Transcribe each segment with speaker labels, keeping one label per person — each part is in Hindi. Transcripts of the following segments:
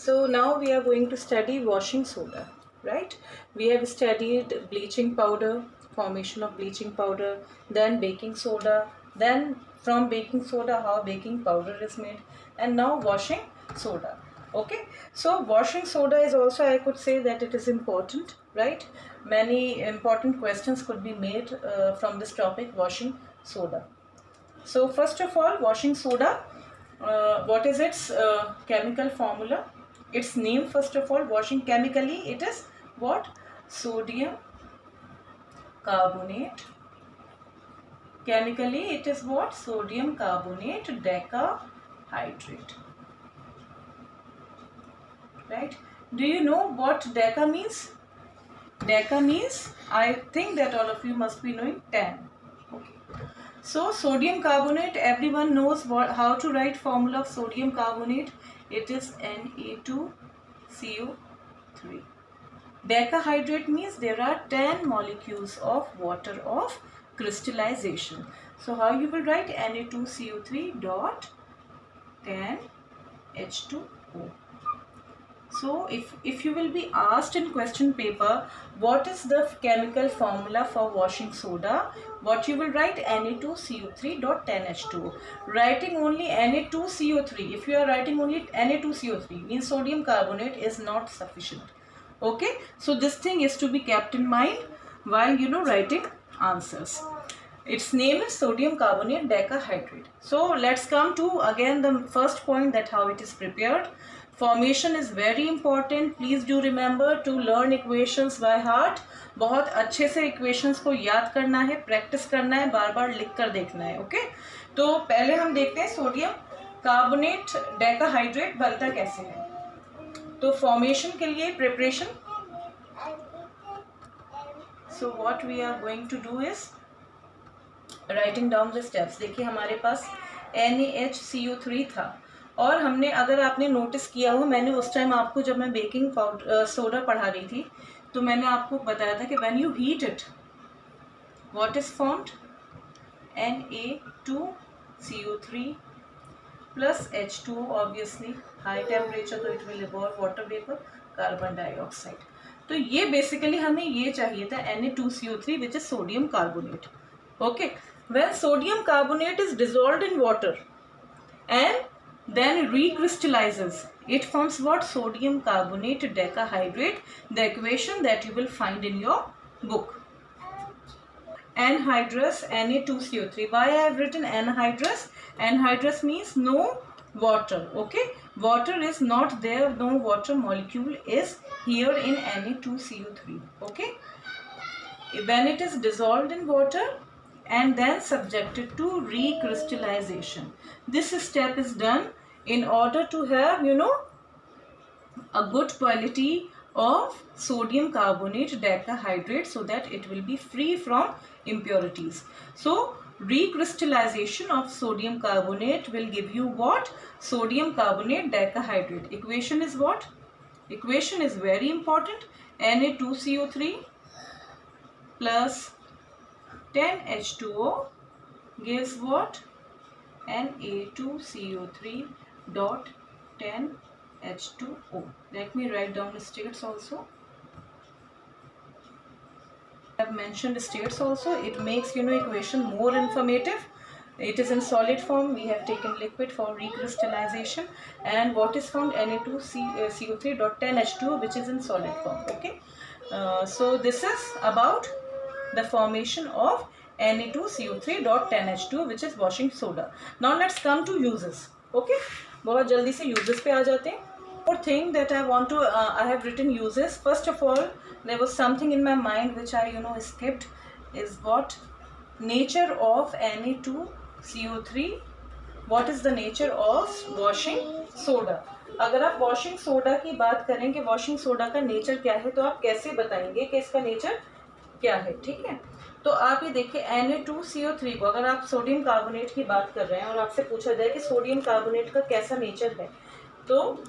Speaker 1: So now we are going to study washing soda, right? We have studied bleaching powder, formation of bleaching powder, then baking soda, then from baking soda how baking powder is made, and now washing soda. Okay, so washing soda is also, I could say that it is important, right? Many important questions could be made from this topic, washing soda. So first of all, washing soda, what is its chemical formula? Its name, first of all, washing, chemically it is what? Sodium carbonate. Chemically it is what? Sodium carbonate decahydrate. Right? Do you know what deca means? Deca means, I think that all of you must be knowing 10. Okay. So sodium carbonate, everyone knows how to write formula of sodium carbonate. It is Na2CO3. Decahydrate means there are 10 molecules of water of crystallization. So how you will write? Na2CO3 dot 10 H2O. So if you will be asked in question paper, what is the chemical formula for washing soda, what you will write? Na2CO3.10H2O. Writing only Na2CO3, if you are writing only Na2CO3, means sodium carbonate is not sufficient. Okay, so this thing is to be kept in mind while writing answers. Its name is sodium carbonate decahydrate. So let's come to again the first point, that how it is prepared. Formation is very important. Please do remember to learn equations by heart. बहुत अच्छे से equations को याद करना है, practice करना है, बार बार लिख कर देखना है. ओके, तो पहले हम देखते हैं सोडियम कार्बोनेट डेकाहाइड्रेट बनता कैसे है. तो फॉर्मेशन के लिए preparation. So what we are going to do is writing down the steps. देखिए हमारे पास NaHCO3 था, और हमने, अगर आपने नोटिस किया हो, मैंने उस टाइम आपको, जब मैं बेकिंग पाउडर सोडा पढ़ा रही थी, तो मैंने आपको बताया था कि when you heat it, what is formed? Na2CO3 plus H2O, obviously high temperature, तो it will evolve water vapor, carbon dioxide. तो ये बेसिकली हमें ये चाहिए था, Na2CO3 which is sodium carbonate. Okay, when sodium carbonate is dissolved in water and then recrystallizes, it forms what? Sodium carbonate decahydrate, the equation that you will find in your book. Anhydrous Na2CO3. Why I have written anhydrous? Anhydrous means no water. Okay, water is not there, no water molecule is here in Na2CO3. Okay, when it is dissolved in water and then subjected to recrystallization, this step is done in order to have a good quality of sodium carbonate decahydrate, so that it will be free from impurities. So recrystallization of sodium carbonate will give you what? Sodium carbonate decahydrate. Equation is what? Equation is very important. Na2CO3 plus 10H2O gives what? Na2CO3 dot 10H2O. Let me write down the states also. I have mentioned states also. It makes equation more informative. It is in solid form. We have taken liquid for recrystallization, and what is found? Na2CO3 dot 10H2O, which is in solid form. Okay, so this is about the formation of Na2CO3 dot 10H2O, which is washing soda. Now let's come to uses. Okay, बहुत जल्दी से uses पे आ जाते हैं. One thing that I want to, I have written uses. First of all, there was something in my mind which I skipped, is what? Nature of Na2CO3. What is the nature of washing soda? अगर आप washing soda की बात करें कि washing soda का nature क्या है, तो आप कैसे बताएंगे कि इसका nature क्या है? ठीक है, तो आप ये देखिए Na2CO3 को, अगर आप सोडियम कार्बोनेट की बात कर रहे हैं और आपसे पूछा जाए कि सोडियम कार्बोनेट का कैसा नेचर है, तो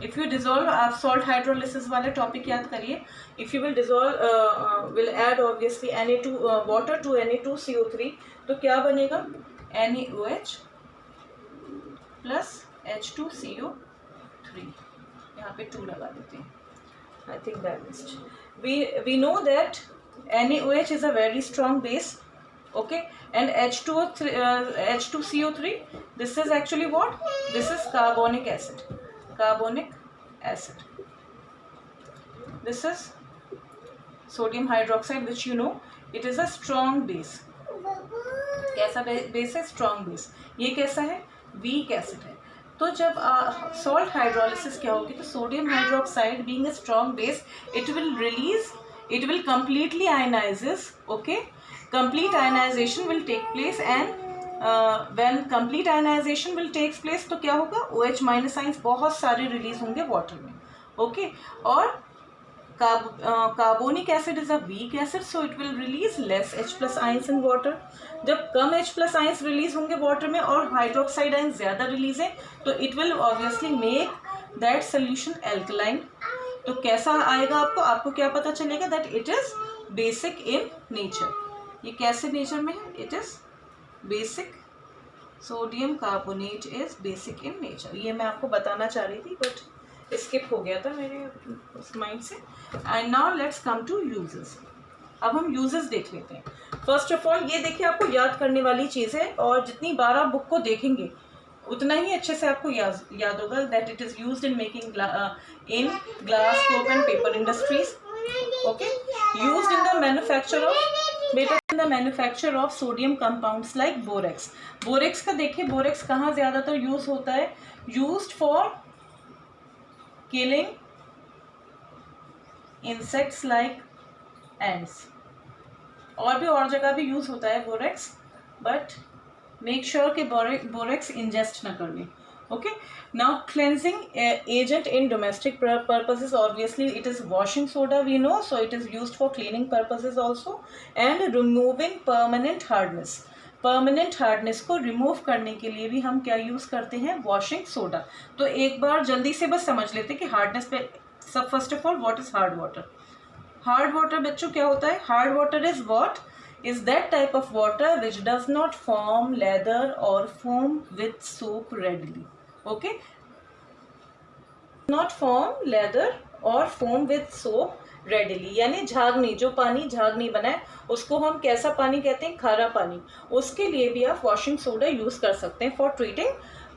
Speaker 1: इफ़ यू डिजोल्व, आप सॉल्ट हाइड्रोलिसिस वाले टॉपिक याद करिए. If you will dissolve, will add obviously water to Na2CO3, तो क्या बनेगा? NaOH plus H2CO3. यहाँ पे 2 लगा देते हैं. I think balanced. We know that NaOH is a very strong base, okay, and H2CO3, this is actually what? This is carbonic acid. Carbonic acid. This is sodium hydroxide, which you know it is a strong base. कैसा बेस है? Strong base. ये कैसा है? वीक एसिड है. तो जब सॉल्ट हाइड्रोलिसिस क्या होगी, तो sodium hydroxide being a strong base, it will completely ionizes. Okay, complete ionization will take place, and when complete ionization will takes place तो क्या होगा? OH माइनस आइंस बहुत सारे रिलीज होंगे वाटर में. ओके, और carbonic acid is a weak acid, so it will release less H plus ions in water. जब कम H प्लस आइंस रिलीज होंगे वाटर में और हाइड्रोक्साइड आइंस ज़्यादा रिलीज है, तो it will obviously make that solution alkaline. तो कैसा आएगा? आपको क्या पता चलेगा? That it is basic in nature. ये कैसे नेचर में है? It is basic. Sodium carbonate is basic in nature. ये मैं आपको बताना चाह रही थी बट स्किप हो गया था मेरे उस माइंड से. And now let's come to uses. अब हम यूजेस देख लेते हैं. फर्स्ट ऑफ ऑल ये देखिए, आपको याद करने वाली चीज़ है, और जितनी बार आप बुक को देखेंगे उतना ही अच्छे से आपको याद होगा. That it is used in making in glass, soap and paper industries. Okay, used in the manufacture of sodium compounds like borax. Borax का देखिए, बोरेक्स कहाँ ज़्यादातर यूज होता है? Used for killing insects like ants. और जगह भी यूज होता है बोरेक्स, बट मेक श्योर कि बोरेक्स इंजेस्ट ना कर लें. Okay, now cleansing agent in domestic purposes, obviously it is washing soda, we know, so it is used for cleaning purposes also. And removing permanent hardness. Permanent hardness को रिमूव करने के लिए भी हम क्या यूज़ करते हैं? Washing soda. तो एक बार जल्दी से बस समझ लेते हैं कि हार्डनेस पे सब. First of all, what is hard water? Hard water बच्चों क्या होता है? Hard water is what? Is that type of water which does not form lather और foam with soap readily. Okay, not form lather और फोम विथ सोप रेडिली, यानी झागनी, जो पानी झागनी बनाए उसको हम कैसा पानी कहते हैं? खारा पानी. उसके लिए भी आप वॉशिंग सोडा यूज कर सकते हैं for treating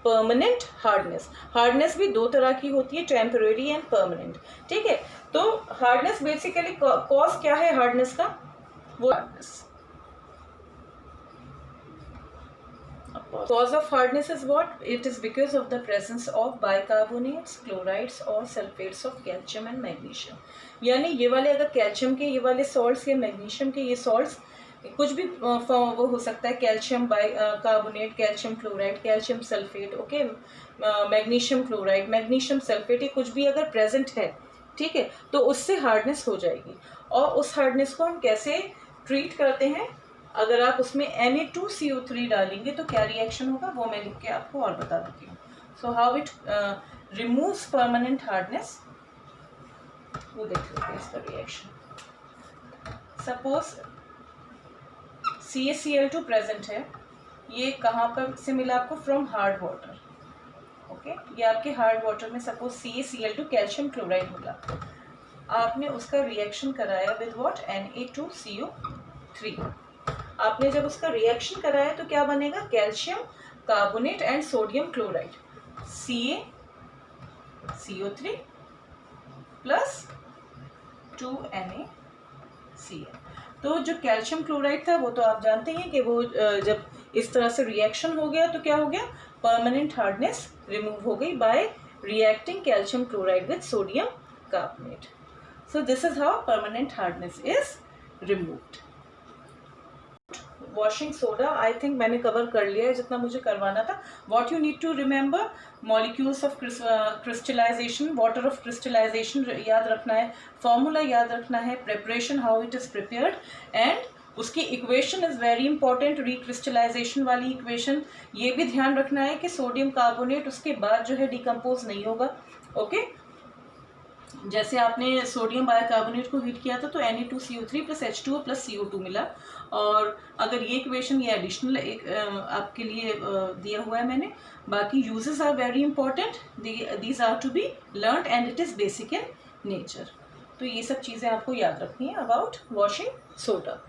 Speaker 1: permanent hardness. Hardness भी 2 तरह की होती है, टेम्परेरी एंड परमानेंट. ठीक है, तो हार्डनेस बेसिकली कॉज क्या है हार्डनेस का? वो hardness, cause of hardness is what? It is because of the presence of bicarbonates, chlorides और sulfates of calcium and magnesium. यानी ये वाले अगर कैल्शियम के ये वाले सॉल्ट्स या मैग्नीशियम के ये सॉल्ट्स कुछ भी वो हो सकता है, calcium carbonate, calcium chloride, calcium sulphate, okay, magnesium chloride, magnesium sulphate, ये कुछ भी अगर प्रेजेंट है, ठीक है, तो उससे हार्डनेस हो जाएगी. और उस हार्डनेस को हम कैसे ट्रीट करते हैं? अगर आप उसमें Na2CO3 डालेंगे तो क्या रिएक्शन होगा वो मैं लिख के आपको और बता देती हूँ. So how it removes permanent hardness, वो देख लेते हैं इसका रिएक्शन. सपोज CaCl2 प्रेजेंट है, ये कहाँ पर से मिला आपको? From hard water. ओके, ये आपके हार्ड वाटर में सपोज CaCl2 कैल्शियम क्लोराइड मिला, आपने उसका रिएक्शन कराया विद व्हाट? Na2CO3. आपने जब उसका रिएक्शन कराया तो क्या बनेगा? Calcium carbonate and sodium chloride, CaCO3 plus 2NaCl. तो जो कैल्शियम क्लोराइड था वो तो आप जानते हैं कि वो जब इस तरह से रिएक्शन हो गया तो क्या हो गया? परमानेंट हार्डनेस रिमूव हो गई by reacting calcium chloride with sodium carbonate. So this is how permanent hardness is removed. Washing soda I think मैंने कवर कर लिया है जितना मुझे करवाना था. What you need to remember? Molecules of crystallization, water of crystallization याद रखना है, फॉर्मूला याद रखना है, preparation how it is prepared, and उसकी equation is very important, recrystallization वाली इक्वेशन. ये भी ध्यान रखना है कि सोडियम कार्बोनेट उसके बाद जो है डिकम्पोज नहीं होगा. ओके, जैसे आपने सोडियम बाइकार्बोनेट को हीट किया था तो Na2CO3 plus H2O plus CO2 मिला। और अगर ये इक्वेशन ये एडिशनल एक आपके लिए दिया हुआ है मैंने। बाकी uses are very important, these are to be learned and it is basic in nature. तो ये सब चीज़ें आपको याद रखनी है अबाउट वॉशिंग सोडा।